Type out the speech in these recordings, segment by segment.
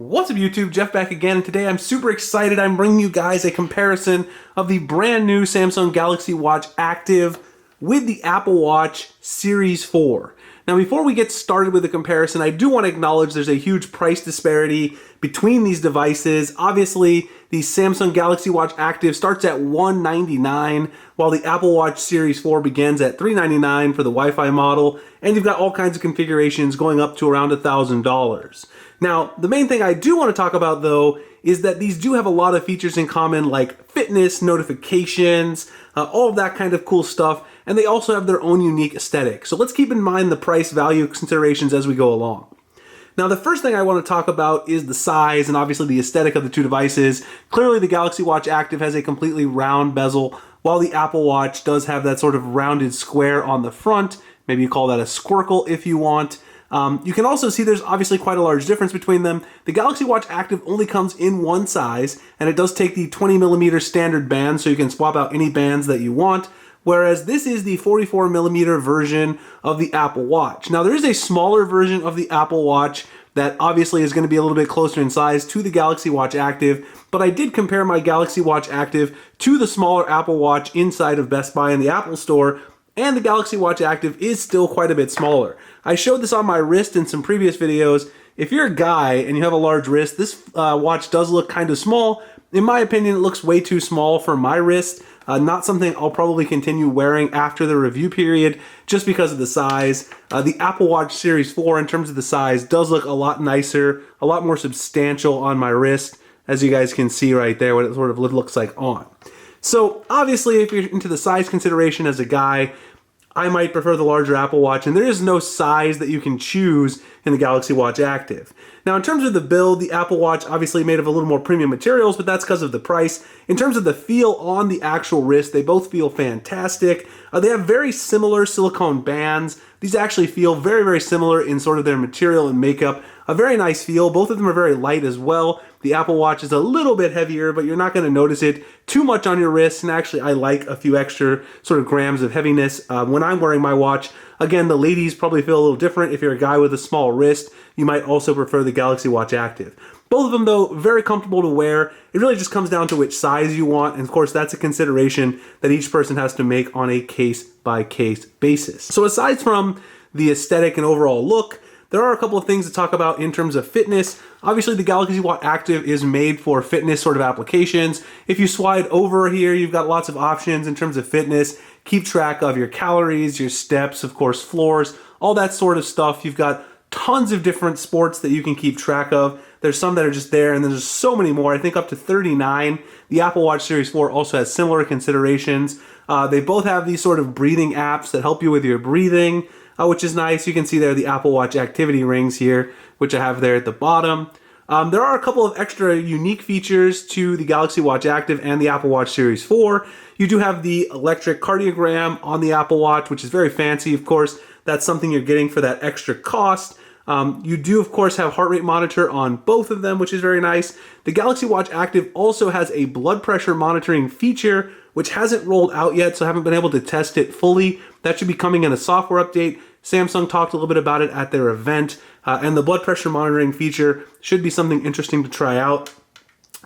What's up YouTube, Jeff back again, and today I'm super excited. I'm bringing you guys a comparison of the brand new Samsung Galaxy Watch Active with the Apple Watch Series 4. Now before we get started with the comparison, I do want to acknowledge there's a huge price disparity between these devices. Obviously, the Samsung Galaxy Watch Active starts at $199, while the Apple Watch Series 4 begins at $399 for the Wi-Fi model, and you've got all kinds of configurations going up to around $1,000. Now, the main thing I do want to talk about though is that these do have a lot of features in common, like fitness, notifications, all of that kind of cool stuff, and they also have their own unique aesthetic. So let's keep in mind the price value considerations as we go along. Now, the first thing I want to talk about is the size and obviously the aesthetic of the two devices. Clearly, the Galaxy Watch Active has a completely round bezel, while the Apple Watch does have that sort of rounded square on the front. Maybe you call that a squircle if you want. You can also see there's obviously quite a large difference between them. The Galaxy Watch Active only comes in one size, and it does take the 20mm standard band, so you can swap out any bands that you want, whereas this is the 44mm version of the Apple Watch. Now, there is a smaller version of the Apple Watch that obviously is going to be a little bit closer in size to the Galaxy Watch Active, but I did compare my Galaxy Watch Active to the smaller Apple Watch inside of Best Buy in the Apple Store, and the Galaxy Watch Active is still quite a bit smaller. I showed this on my wrist in some previous videos. If you're a guy and you have a large wrist, this watch does look kind of small. In my opinion, it looks way too small for my wrist. Not something I'll probably continue wearing after the review period just because of the size. The Apple Watch Series 4, in terms of the size, does look a lot nicer, a lot more substantial on my wrist, as you guys can see right there what it sort of looks like on. So obviously, if you're into the size consideration as a guy, I might prefer the larger Apple Watch, and there is no size that you can choose in the Galaxy Watch Active. Now, in terms of the build, the Apple Watch obviously made of a little more premium materials, but that's because of the price. In terms of the feel on the actual wrist, they both feel fantastic. They have very similar silicone bands. These actually feel very, very similar in sort of their material and makeup. A very nice feel. Both of them are very light as well. The Apple Watch is a little bit heavier, but you're not going to notice it too much on your wrist. And actually, I like a few extra sort of grams of heaviness when I'm wearing my watch. Again, the ladies probably feel a little different. If you're a guy with a small wrist, you might also prefer the Galaxy Watch Active. Both of them, though, very comfortable to wear. It really just comes down to which size you want. And of course, that's a consideration that each person has to make on a case-by-case basis. So aside from the aesthetic and overall look, there are a couple of things to talk about in terms of fitness. Obviously, the Galaxy Watch Active is made for fitness sort of applications. If you slide over here, you've got lots of options in terms of fitness. Keep track of your calories, your steps, of course, floors, all that sort of stuff. You've got tons of different sports that you can keep track of. There's some that are just there, and there's so many more. I think up to 39. The Apple Watch Series 4 also has similar considerations. They both have these sort of breathing apps that help you with your breathing, which is nice. You can see there the Apple Watch activity rings here, which I have there at the bottom. There are a couple of extra unique features to the Galaxy Watch Active and the Apple Watch Series 4. You do have the electric cardiogram on the Apple Watch, which is very fancy, of course. That's something you're getting for that extra cost. You do, of course, have heart rate monitor on both of them, which is very nice. The Galaxy Watch Active also has a blood pressure monitoring feature, which hasn't rolled out yet, so I haven't been able to test it fully. That should be coming in a software update. Samsung talked a little bit about it at their event, and the blood pressure monitoring feature should be something interesting to try out.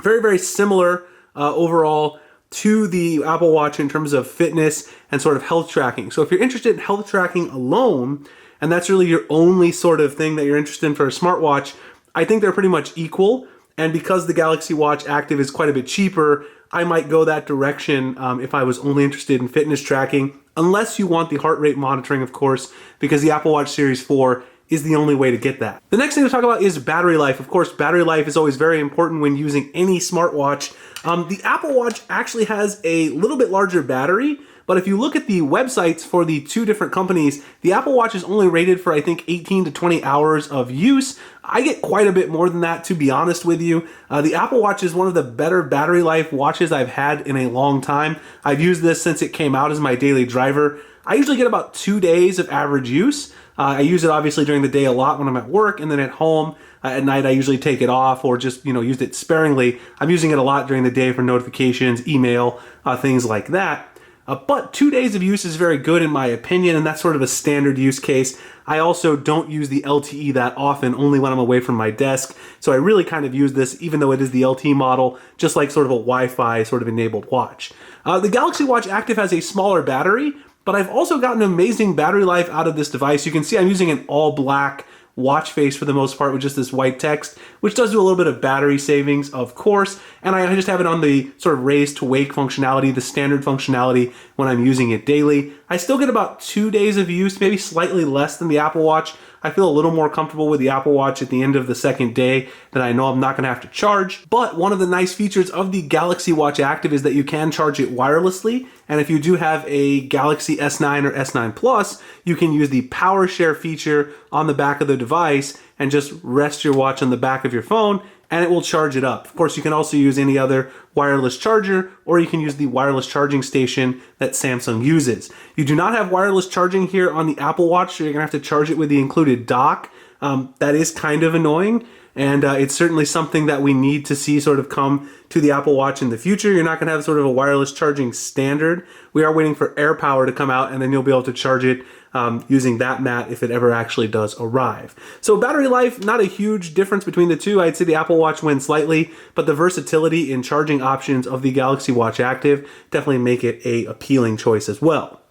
Very, very similar overall to the Apple Watch in terms of fitness and sort of health tracking. So if you're interested in health tracking alone, and that's really your only sort of thing that you're interested in for a smartwatch, I think they're pretty much equal. And because the Galaxy Watch Active is quite a bit cheaper, I might go that direction if I was only interested in fitness tracking, unless you want the heart rate monitoring, of course, because the Apple Watch Series 4 is the only way to get that. The next thing to talk about is battery life. Of course, battery life is always very important when using any smartwatch. The Apple Watch actually has a little bit larger battery, but if you look at the websites for the two different companies, the Apple Watch is only rated for, I think, 18 to 20 hours of use. I get quite a bit more than that, to be honest with you. The Apple Watch is one of the better battery life watches I've had in a long time. I've used this since it came out as my daily driver. I usually get about 2 days of average use. I use it obviously during the day a lot when I'm at work, and then at home at night I usually take it off or just use it sparingly. I'm using it a lot during the day for notifications, email, things like that. But 2 days of use is very good in my opinion, and that's sort of a standard use case. I also don't use the LTE that often, only when I'm away from my desk. So I really kind of use this, even though it is the LTE model, just like sort of a Wi-Fi sort of enabled watch. The Galaxy Watch Active has a smaller battery, but I've also gotten amazing battery life out of this device. You can see I'm using an all black watch face for the most part with just this white text, which does do a little bit of battery savings, of course, and I just have it on the sort of raise to wake functionality, the standard functionality when I'm using it daily. I still get about 2 days of use, maybe slightly less than the Apple Watch. I feel a little more comfortable with the Apple Watch at the end of the second day that I know I'm not gonna have to charge. But one of the nice features of the Galaxy Watch Active is that you can charge it wirelessly. And if you do have a Galaxy S9 or S9 Plus, you can use the power share feature on the back of the device and just rest your watch on the back of your phone and it will charge it up. Of course, you can also use any other wireless charger, or you can use the wireless charging station that Samsung uses. You do not have wireless charging here on the Apple Watch, so you're gonna have to charge it with the included dock. That is kind of annoying, and it's certainly something that we need to see sort of come to the Apple Watch in the future. You're not gonna have sort of a wireless charging standard. We are waiting for AirPower to come out, and then you'll be able to charge it using that mat if it ever actually does arrive. So battery life, not a huge difference between the two. I'd say the Apple Watch wins slightly, but the versatility in charging options of the Galaxy Watch Active definitely make it a appealing choice as well.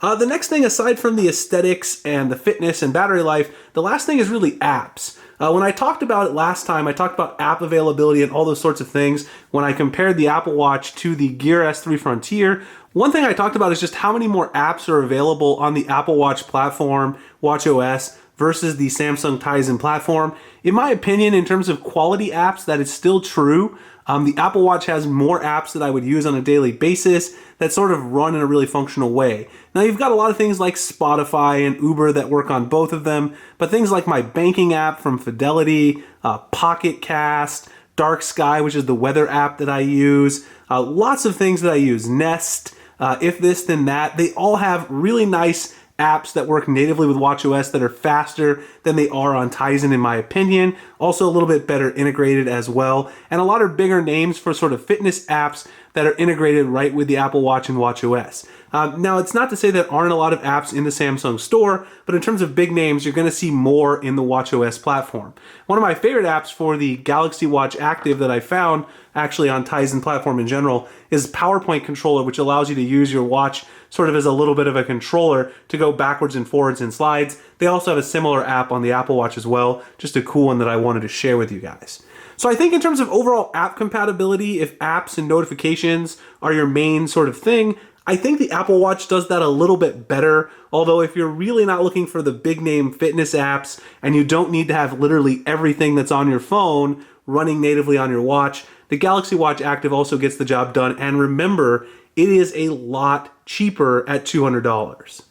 The next thing, aside from the aesthetics and the fitness and battery life, the last thing is really apps. When I talked about it last time, I talked about app availability and all those sorts of things when I compared the Apple Watch to the Gear S3 Frontier. One thing I talked about is just how many more apps are available on the Apple Watch platform, watchOS, versus the Samsung Tizen platform. In my opinion, in terms of quality apps, that is still true. The Apple Watch has more apps that I would use on a daily basis that sort of run in a really functional way. Now you've got a lot of things like Spotify and Uber that work on both of them, but things like my banking app from Fidelity, Pocket Cast, Dark Sky, which is the weather app that I use, lots of things that I use, Nest, If This Then That, they all have really nice apps that work natively with watchOS that are faster than they are on Tizen in my opinion. Also a little bit better integrated as well. And a lot of bigger names for sort of fitness apps that are integrated right with the Apple Watch and watchOS. Now it's not to say there aren't a lot of apps in the Samsung store, but in terms of big names, you're gonna see more in the watchOS platform. One of my favorite apps for the Galaxy Watch Active that I found actually on Tizen platform in general is PowerPoint Controller, which allows you to use your watch sort of as a little bit of a controller to go backwards and forwards in slides. They also have a similar app on the Apple Watch as well, just a cool one that I wanted to share with you guys. So I think in terms of overall app compatibility, if apps and notifications are your main sort of thing, I think the Apple Watch does that a little bit better. Although if you're really not looking for the big name fitness apps and you don't need to have literally everything that's on your phone running natively on your watch, the Galaxy Watch Active also gets the job done. And remember, it is a lot cheaper at $200.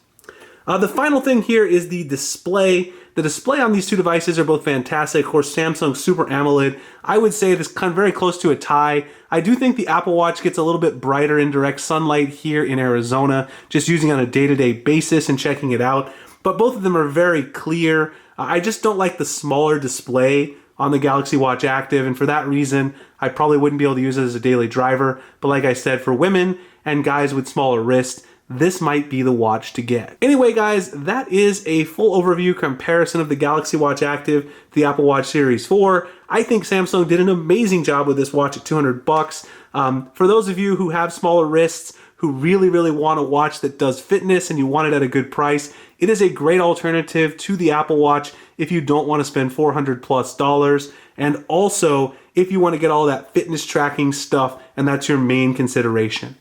The final thing here is the display. The display on these two devices are both fantastic. Of course, Samsung Super AMOLED. I would say this kind of very close to a tie. I do think the Apple Watch gets a little bit brighter in direct sunlight here in Arizona, just using on a day-to-day basis and checking it out. But both of them are very clear. I just don't like the smaller display on the Galaxy Watch Active, and for that reason, I probably wouldn't be able to use it as a daily driver. But like I said, for women and guys with smaller wrists, this might be the watch to get. Anyway, guys, that is a full overview comparison of the Galaxy Watch Active to the Apple Watch Series 4. I think Samsung did an amazing job with this watch at $200. For those of you who have smaller wrists, who really want a watch that does fitness and you want it at a good price, it is a great alternative to the Apple Watch if you don't want to spend $400+. And also, if you want to get all that fitness tracking stuff and that's your main consideration.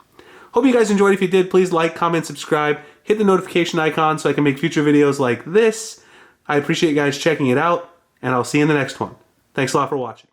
Hope you guys enjoyed. If you did, please like, comment, subscribe, hit the notification icon so I can make future videos like this. I appreciate you guys checking it out, and I'll see you in the next one. Thanks a lot for watching.